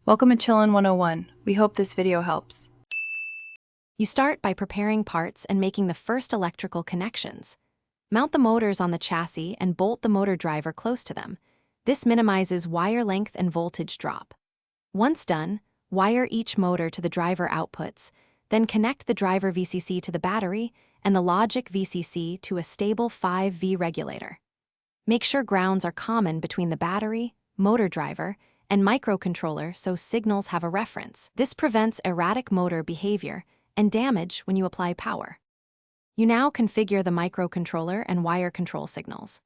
Welcome to Chillin' 101. We hope this video helps. You start by preparing parts and making the first electrical connections. Mount the motors on the chassis and bolt the motor driver close to them. This minimizes wire length and voltage drop. Once done, wire each motor to the driver outputs, then connect the driver VCC to the battery and the logic VCC to a stable 5V regulator. Make sure grounds are common between the battery, motor driver, and microcontroller so signals have a reference. This prevents erratic motor behavior and damage when you apply power. You now configure the microcontroller and wire control signals.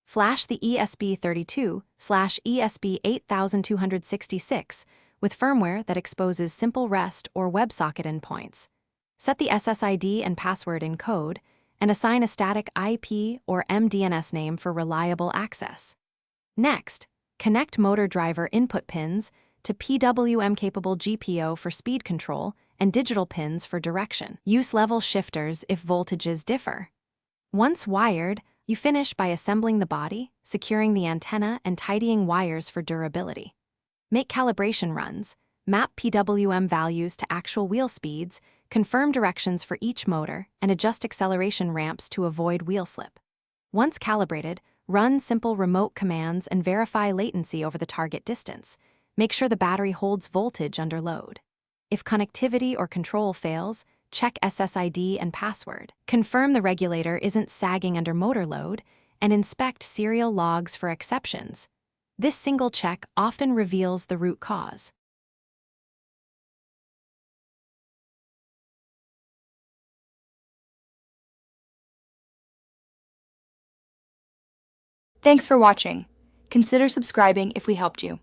Flash the ESP32/ESP8266 with firmware that exposes simple REST or WebSocket endpoints. Set the SSID and password in code, and assign a static IP or MDNS name for reliable access. Next, connect motor driver input pins to PWM-capable GPO for speed control and digital pins for direction. Use level shifters if voltages differ. Once wired, you finish by assembling the body, securing the antenna, and tidying wires for durability. Make calibration runs, map PWM values to actual wheel speeds, confirm directions for each motor, and adjust acceleration ramps to avoid wheel slip. Once calibrated, run simple remote commands and verify latency over the target distance. Make sure the battery holds voltage under load. If connectivity or control fails, check SSID and password. Confirm the regulator isn't sagging under motor load, and inspect serial logs for exceptions. This single check often reveals the root cause. Thanks for watching. Consider subscribing if we helped you.